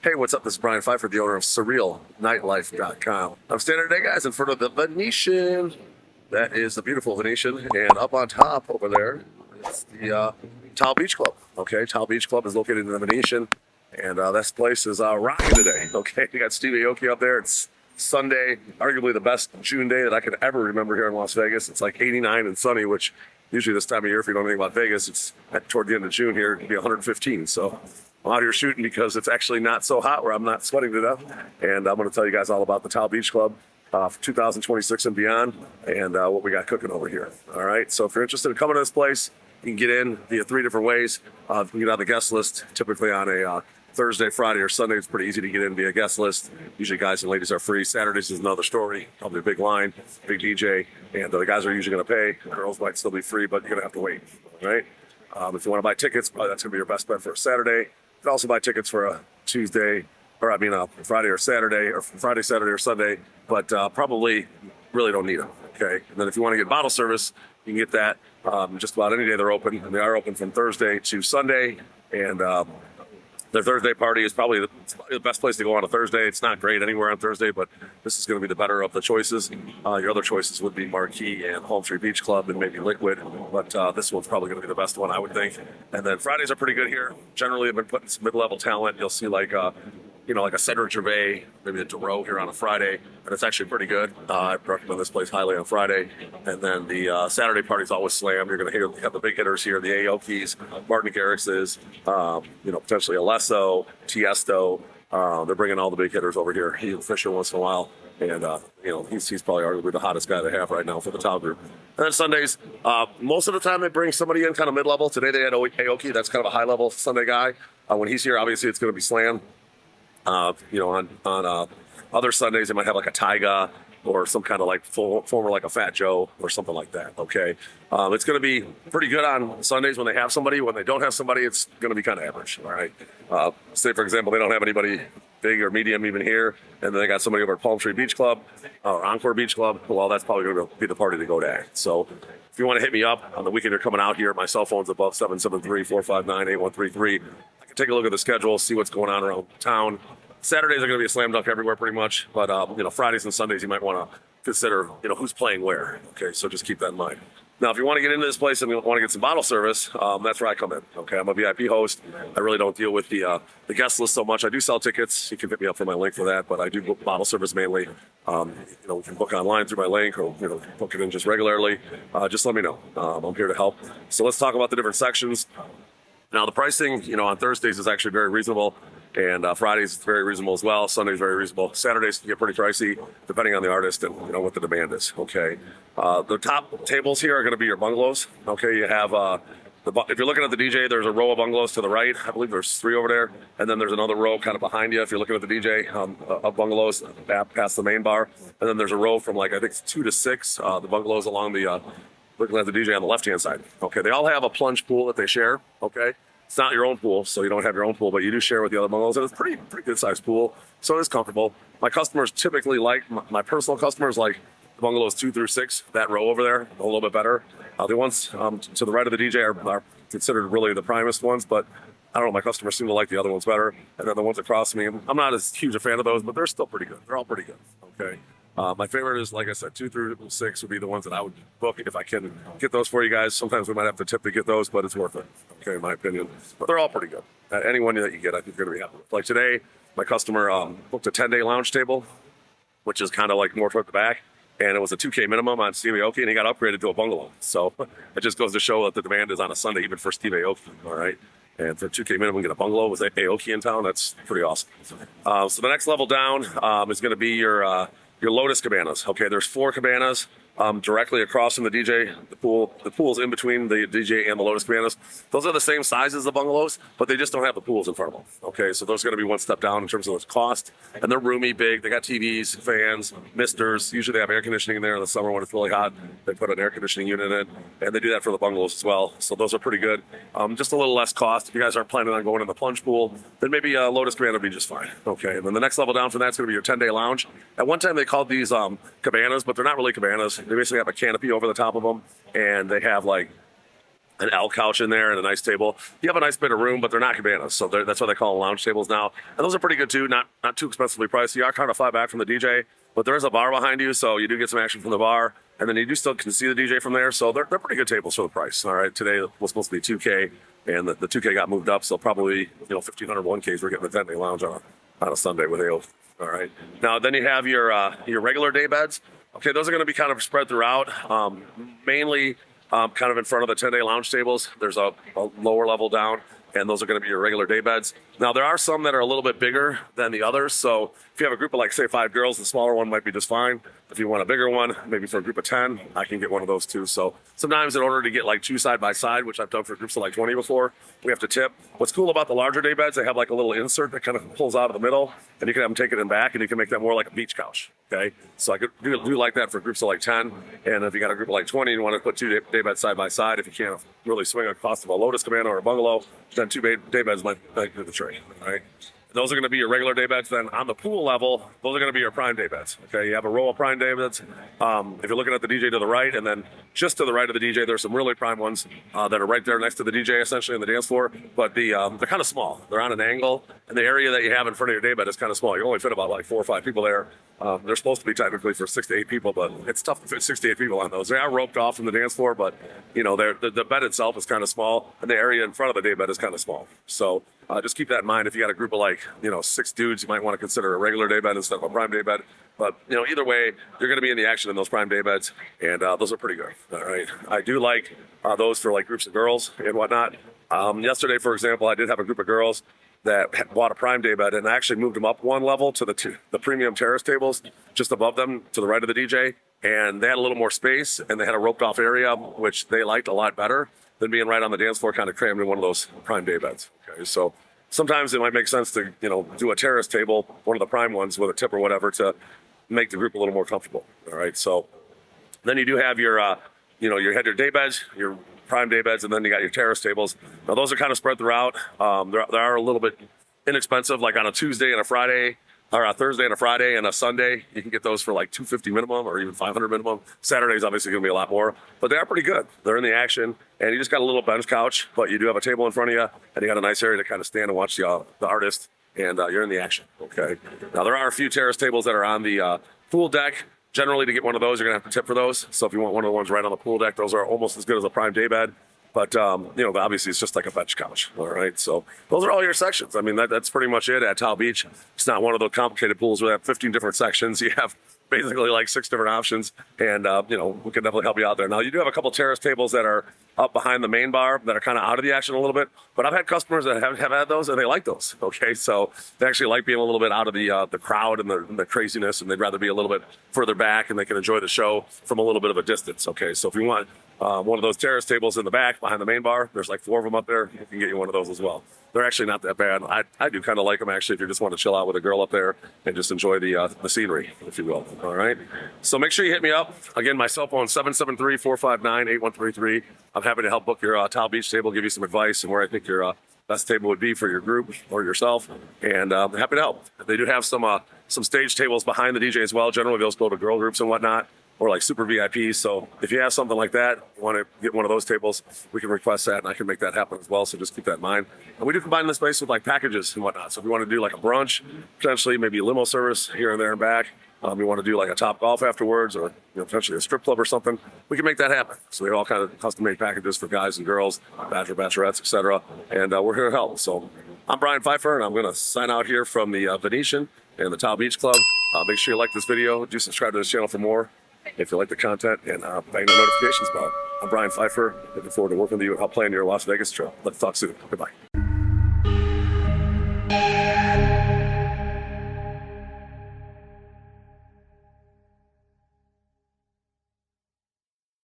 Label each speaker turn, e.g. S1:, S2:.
S1: Hey, what's up? This is Brian Pfeiffer, the owner of Surreal, Nightlife.com. I'm standing today, guys, in front of the Venetian. That is the beautiful Venetian. And up on top over there is the Tao Beach Club. Okay, Tao Beach Club is located in the Venetian. And this place is rocking today. Okay, we got Steve Aoki up there. It's Sunday, arguably the best June day that I could ever remember here in Las Vegas. It's like 89 and sunny, which usually this time of year, if you don't know anything about Vegas, it's toward the end of June here, it can be 115. So I'm out here shooting because it's actually not so hot where I'm not sweating to death. And I'm going to tell you guys all about the Tao Beach Club for 2026 and beyond and what we got cooking over here. All right. So if you're interested in coming to this place, you can get in via 3 different ways. You can get on the guest list, typically on a Thursday, Friday, or Sunday. It's pretty easy to get in via guest list. Usually guys and ladies are free. Saturdays is another story. Probably a big line, big DJ. And the guys are usually going to pay. Girls might still be free, but you're going to have to wait. All right. If you want to buy tickets, probably that's going to be your best bet for a Saturday. You can also buy tickets for a Tuesday, or Friday or Saturday, or Friday, Saturday, or Sunday, but probably really don't need them, okay? And then if you want to get bottle service, you can get that just about any day they're open, and they are open from Thursday to Sunday, and their Thursday party is probably the best place to go on a Thursday. It's not great anywhere on Thursday, but this is going to be the better of the choices. Your other choices would be Marquee and Palm Tree Beach Club and maybe Liquid, but this one's probably going to be the best one, I would think. And then Fridays are pretty good here. Generally, I've been putting some mid-level talent. You'll see like a Cedric Gervais, maybe a Duro here on a Friday, and it's actually pretty good. I recommend this place highly on Friday. And then the Saturday party's always slammed. You're going to have the big hitters here, the Aokis, Martin Garrix's, potentially Alesso, Tiesto. They're bringing all the big hitters over here. He's Fisher once in a while, and he's probably arguably the hottest guy they have right now for the Tao group. And then Sundays, most of the time they bring somebody in kind of mid-level. Today they had Aoki. That's kind of a high-level Sunday guy. When he's here, obviously it's going to be slam. On other Sundays, they might have like a Tyga or some kind of like former like a Fat Joe or something like that. Okay, it's going to be pretty good on Sundays when they have somebody. When they don't have somebody, it's going to be kind of average. All right. Say for example, they don't have anybody big or medium even here, and then they got somebody over at Palm Tree Beach Club or Encore Beach Club. Well, that's probably going to be the party to go to. So if you want to hit me up on the weekend you're coming out here, my cell phone's above 773-459-8133. I can take a look at the schedule, see what's going on around town. Saturdays are going to be a slam dunk everywhere pretty much, but Fridays and Sundays you might want to consider who's playing where. Okay, so just keep that in mind. Now, if you want to get into this place and you want to get some bottle service, that's where I come in. Okay, I'm a VIP host. I really don't deal with the guest list so much. I do sell tickets. You can hit me up for my link for that, but I do book bottle service mainly. You can book online through my link or book it in just regularly. Just let me know. I'm here to help. So let's talk about the different sections. Now, the pricing, on Thursdays is actually very reasonable. And Fridays is very reasonable as well. Sundays very reasonable. Saturdays can get pretty pricey depending on the artist and what the demand is. Okay, the top tables here are going to be your bungalows. Okay, you have if you're looking at the DJ, there's a row of bungalows to the right. I believe there's 3 over there, and then there's another row kind of behind you. If you're looking at the DJ, of bungalows past the main bar, and then there's a row from like I think 2 to 6. The bungalows along the looking at the DJ on the left-hand side. Okay, they all have a plunge pool that they share. Okay. It's not your own pool, so you don't have your own pool, but you do share with the other bungalows, and it's pretty good sized pool, so it is comfortable. My customers typically my personal customers like the bungalows 2 through 6, that row over there, a little bit better. The ones to the right of the DJ are considered really the primest ones, but I don't know, my customers seem to like the other ones better. And then the ones across me, I'm not as huge a fan of those, but they're still pretty good. They're all pretty good, okay? My favorite is, like I said, 2 through 6 would be the ones that I would book if I can get those for you guys. Sometimes we might have to tip to get those, but it's worth it, okay, in my opinion. But they're all pretty good. Any one that you get, I think you're going to be happy with. Like today, my customer booked a 10-day lounge table, which is kind of like more toward the back, and it was a $2K minimum on Steve Aoki, and he got upgraded to a bungalow. So it just goes to show that the demand is on a Sunday, even for Steve Aoki, all right? And for $2K minimum, get a bungalow with Aoki in town. That's pretty awesome. So the next level down is going to be your Lotus cabanas. Okay, there's 4 cabanas directly across from the DJ. The pool's in between the DJ and the Lotus cabanas. Those are the same size as the bungalows, but they just don't have the pools in front of them. Okay, so those are going to be one step down in terms of the cost. And they're roomy, big. They got TVs, fans, misters. Usually they have air conditioning in there in the summer when it's really hot. They put an air conditioning unit in, and they do that for the bungalows as well. So those are pretty good. Just a little less cost. If you guys aren't planning on going in the plunge pool, then maybe a Lotus cabana would be just fine. Okay, and then the next level down from that's going to be your 10-day lounge. At one time they called these cabanas, but they're not really cabanas. They basically have a canopy over the top of them, and they have like an L couch in there and a nice table. You have a nice bit of room, but they're not cabanas, so that's why they call them lounge tables now. And those are pretty good too, not too expensively priced. You are kind of far back from the DJ, but there is a bar behind you, so you do get some action from the bar, and then you do still can see the DJ from there. So they're pretty good tables for the price. All right, today was supposed to be 2K, and the 2K got moved up, so probably 1,500 1Ks. We're getting the 10-day lounge on a Sunday with AO. All right, now then you have your regular day beds. Okay, those are going to be kind of spread throughout, mainly. Kind of in front of the 10-day lounge tables. There's a lower level down, and those are going to be your regular day beds. Now, there are some that are a little bit bigger than the others. So if you have a group of, like, say, 5 girls, the smaller one might be just fine. If you want a bigger one, maybe for a group of 10, I can get one of those too. So sometimes in order to get like 2 side by side, which I've done for groups of like 20 before, we have to tip. What's cool about the larger day beds, they have like a little insert that kind of pulls out of the middle, and you can have them take it in back, and you can make that more like a beach couch. Okay, so I could do like that for groups of like 10, and if you got a group of like 20, you want to put 2 day beds side by side. If you can't really swing a cost of a Lotus cabana or a bungalow, then 2 day beds might do the trick. All right. Those are going to be your regular day beds. Then on the pool level, those are going to be your prime day beds. Okay, you have a row of prime day beds. If you're looking at the DJ to the right, and then just to the right of the DJ, there's some really prime ones that are right there next to the DJ, essentially on the dance floor. But they're kind of small. They're on an angle, and the area that you have in front of your day bed is kind of small. You only fit about like 4 or 5 people there. They're supposed to be technically for 6 to 8 people, but it's tough to fit 6 to 8 people on those. They are roped off from the dance floor, but the bed itself is kind of small, and the area in front of the day bed is kind of small. So just keep that in mind. If you got a group of like 6 dudes, you might want to consider a regular day bed instead of a prime day bed. But either way, you're going to be in the action in those prime day beds, and those are pretty good. All right, I do like those for like groups of girls and whatnot. Yesterday, for example, I did have a group of girls that had bought a prime day bed, and I actually moved them up one level to the premium terrace tables just above them to the right of the DJ, and they had a little more space, and they had a roped off area, which they liked a lot better than being right on the dance floor, kind of crammed in one of those prime day beds. Okay, so sometimes it might make sense to do a terrace table, one of the prime ones with a tip or whatever, to make the group a little more comfortable. All right, so then you do have your you had your day beds, your prime day beds, and then you got your terrace tables. Now those are kind of spread throughout. They are a little bit inexpensive, like on a Tuesday and a Friday, or a Thursday and a Friday and a Sunday. You can get those for like $250 minimum or even $500 minimum. Saturday's obviously going to be a lot more, but they are pretty good. They're in the action, and you just got a little bench couch, but you do have a table in front of you, and you got a nice area to kind of stand and watch the artist, and you're in the action. Okay. Now there are a few terrace tables that are on the pool deck. Generally, to get one of those, you're going to have to tip for those. So if you want one of the ones right on the pool deck, those are almost as good as a prime day bed. But, obviously it's just like a bench couch. All right. So those are all your sections. I mean, that's pretty much it at Towel Beach. It's not one of those complicated pools where they have 15 different sections. You have basically like 6 different options, and, we can definitely help you out there. Now, you do have a couple terrace tables that are up behind the main bar that are kind of out of the action a little bit, but I've had customers that have had those, and they like those. Okay. So they actually like being a little bit out of the crowd and the craziness, and they'd rather be a little bit further back, and they can enjoy the show from a little bit of a distance. Okay. So if you want one of those terrace tables in the back behind the main bar, there's like 4 of them up there. You can get you one of those as well. They're actually not that bad. I do kind of like them, actually, if you just want to chill out with a girl up there and just enjoy the scenery, if you will. All right. So make sure you hit me up. Again, my cell phone, 773-459-8133. I'm happy to help book your Towel Beach table, give you some advice and where I think your best table would be for your group or yourself. And I'm happy to help. They do have some stage tables behind the DJ as well. Generally, those go to girl groups and whatnot, or like super VIPs. So if you have something like that, you want to get one of those tables, we can request that, and I can make that happen as well. So just keep that in mind. And we do combine this space with like packages and whatnot. So if you want to do like a brunch, potentially maybe a limo service here and there and back, you want to do like a Top Golf afterwards, or potentially a strip club or something, we can make that happen. So they're all kind of custom-made packages for guys and girls, bachelor, bachelorettes, etc. And we're here to help. So I'm Brian Pfeiffer, and I'm going to sign out here from the Venetian and the Towel Beach Club. Make sure you like this video. Do subscribe to this channel for more if you like the content, and bang the notifications bell. I'm Brian Pfeiffer. Looking forward to working with you and help plan your Las Vegas trip. Let's talk soon. Goodbye.